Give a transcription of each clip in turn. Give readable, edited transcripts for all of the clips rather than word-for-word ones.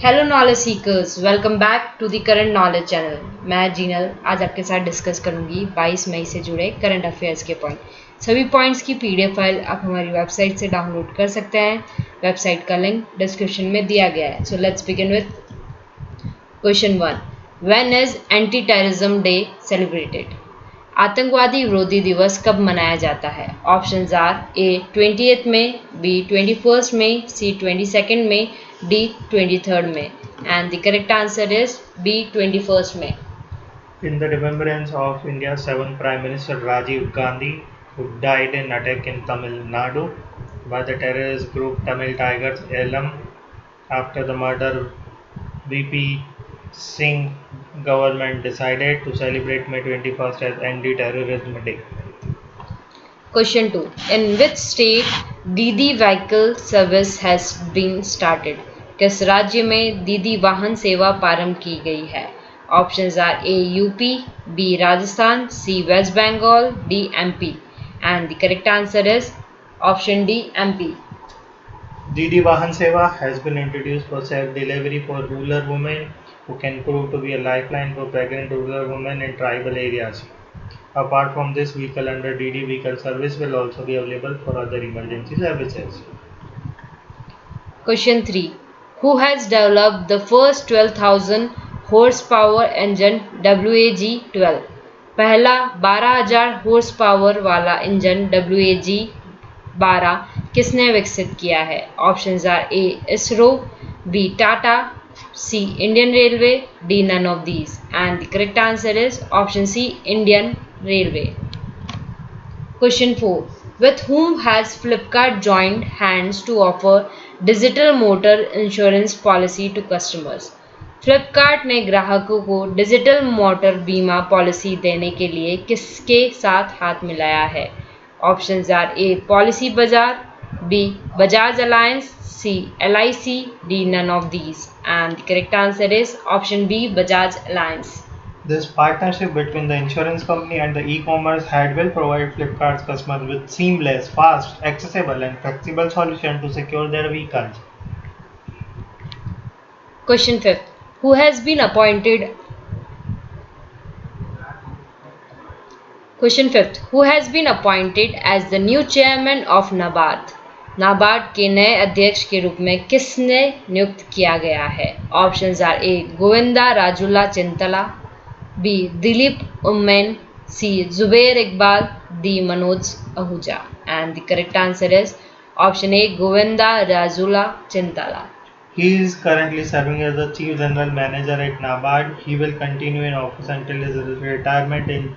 Hello knowledge seekers, welcome back to the current knowledge channel. मैं जीनल आज आपके साथ डिस्कस करूंगी 22 मई से जुड़े करंट अफेयर्स के पॉइंट। सभी पॉइंट्स की पीडीएफ फाइल आप हमारी वेबसाइट से डाउनलोड कर सकते हैं। वेबसाइट का लिंक डिस्क्रिप्शन में दिया गया है। So let's begin with question 1। When is anti terrorism day celebrated? आतंकवादी विरोधी दिवस कब मनाया जाता है? ऑप्शंस आर ए 20th में, बी 21st में, सी 22nd में, डी 23rd में। And the correct answer is B 21st में। In the remembrance of India's seventh Prime Minister Rajiv Gandhi, who died in attack in Tamil Nadu by the terrorist group Tamil Tigers Elam. After the murder, VP Singh government decided to celebrate May 21st as Anti-Terrorism Day. Question 2। In which state Didi vehicle service has been started? किस राज्य में दीदी वाहन सेवा प्रारंभ की गई है? Options are A UP, B Rajasthan, C west Bengal, D MP. And the correct answer is option D MP. Didi Vahan Seva has been introduced for self-delivery for rural women who can prove to be a lifeline for pregnant rural women in tribal areas. Apart from this vehicle under Didi vehicle service will also be available for other emergency services. Question 3. Who has developed the first 12,000 horsepower engine WAG-12? पहला 12,000 horse power वाला engine WAG-12 किसने विकसित किया है? Options are A ISRO, B Tata, C Indian railway, D none of these. And the correct answer is option C Indian railway. Question 4. With whom has Flipkart joined hands to offer digital motor insurance policy to customers? Flipkart ने ग्राहकों को digital motor बीमा policy देने के लिए किसके साथ हाथ मिलाया है? Options are A Policy Bazaar, B Bajaj Allianz, C LIC, D none of these. And the correct answer is option B Bajaj Allianz. This partnership between the insurance company and the e-commerce head will provide Flipkart's customers with seamless, fast, accessible and flexible solution to secure their vehicles. Question 5. Who has been appointed Question 5th. Who has been appointed as the new chairman of NABARD? NABARD के नए अध्यक्ष के रूप में किसने नियुक्त किया गया है? Options are A Govinda Rajula Chintala, B Dilip Oommen, C Zubair Iqbal, D Manoj Ahuja. And the correct answer is option A Govinda Rajula Chintala. He is currently serving as the Chief General Manager at NABARD. He will continue in office until his retirement in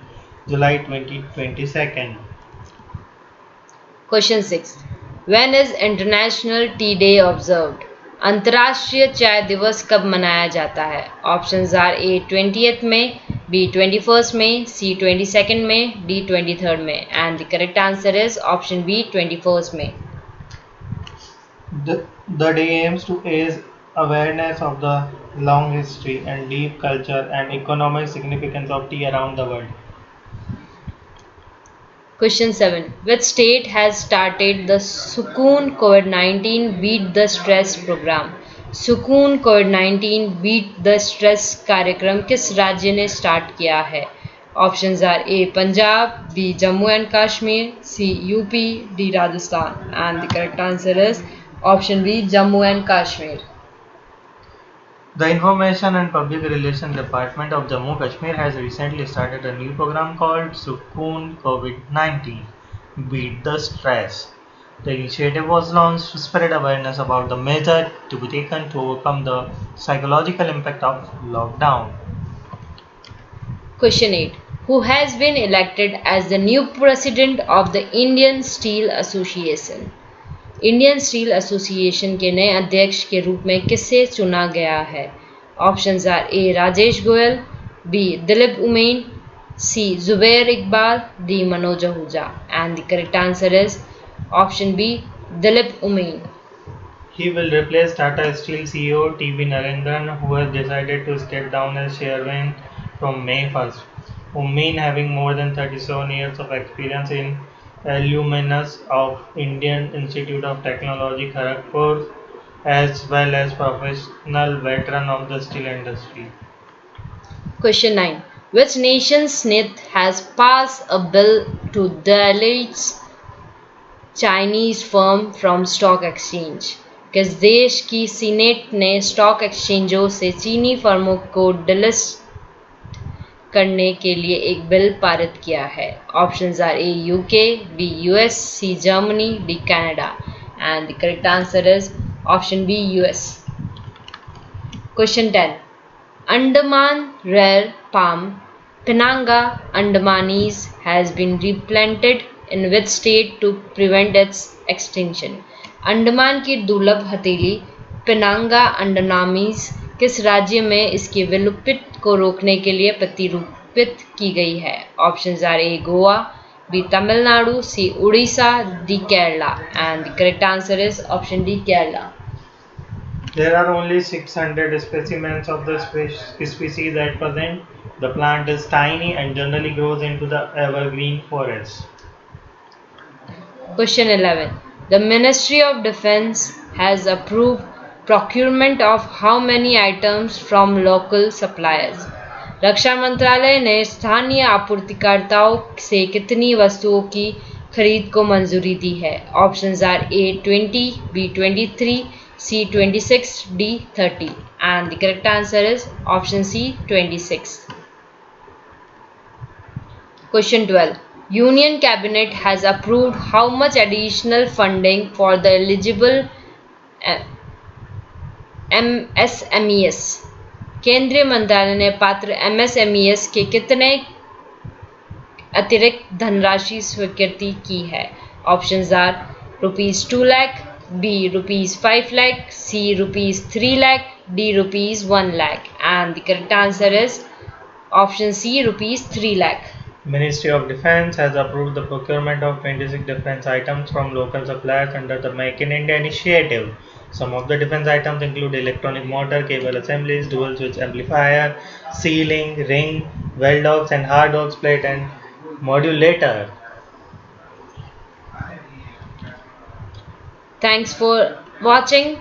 July 2022. Question 6. When is International Tea Day observed? अंतर्राष्ट्रीय चाय दिवस कब मनाया जाता है? Options are A 20th में, B 21st में, सी 22nd में, डी 23rd में। And the correct answer is option B 21st में। The day aims to raise awareness of the long history and deep culture and economic significance of tea around the world. Question 7. Which state has started the Sukoon COVID-19 Beat the Stress program? सुकून कोविड-19 beat the stress कार्यक्रम किस राज्य ने start किया है? Options are A Punjab, B Jammu and Kashmir, C UP, D Rajasthan. And the correct answer is option B Jammu and Kashmir. The Information and Public Relations Department of Jammu Kashmir has recently started a new program called Sukoon COVID-19 Beat the Stress. The initiative was launched to spread awareness about the measures to be taken to overcome the psychological impact of lockdown. Question 8. Who has been elected as the new president of the Indian Steel Association? Indian steel association के नए अध्यक्ष के रूप में किसे चुना गया है? Options are A Rajesh Goyal, B Dilip Oommen, C Zubair Iqbal, D Manoj Ahuja. And the correct answer is option B Dilip Oommen. He will replace Tata Steel CEO TV Narendran, who has decided to step down as chairman from May 1st. Umein, having more than 37 years of experience in alumnus of Indian Institute of Technology Kharagpur as well as professional veteran of the steel industry. Question 9. Which nation state has passed a bill to delete Chinese firm from stock exchange? किस देश की senate ने stock एक्सचेंजों से चीनी फर्मों को delist करने के लिए एक बिल पारित किया है? Options are A UK, B US, C Germany, D Canada and the correct answer is option B US. Question 10. Andaman rare palm Pinanga andamanese has been replanted in which state to prevent its extinction? Andaman की दुर्लभ हथेली पिनांगा Andamanese किस राज्य में इसके विलुप्त को रोकने के लिए प्रतिरूपित की गई है? Options are A Goa, B Tamil Nadu, C Orissa, D Kerala and the correct answer is option D Kerala. There are only 600 specimens of the species at present. The plant is tiny and generally grows into the evergreen forest. Question 11. The Ministry of Defense has approved procurement of how many items from local suppliers? रक्षा मंत्रालय ने स्थानीय आपूर्तिकर्ताओं से कितनी वस्तुओं की खरीद को मंजूरी दी है? Options are A 20, B 23, C 26, D 30 and the correct answer is option C 26. Question 12. Union Cabinet has approved how much additional funding for the eligible MSMEs? केंद्रीय मंत्रालय ने पात्र MSMEs के कितने अतिरिक्त धनराशि स्वीकृति की है? Options are ₹2 lakh, B ₹5 lakh, C ₹3 lakh, D ₹1 lakh and the correct answer is option C ₹3 lakh. Ministry of Defense has approved the procurement of 26 defense items from local suppliers under the Make in India initiative. Some of the defense items include electronic motor, cable assemblies, dual switch amplifier, sealing, ring, well dogs and hard dogs plate and modulator. Thanks for watching.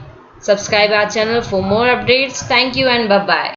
Subscribe our channel for more updates. Thank you and bye bye.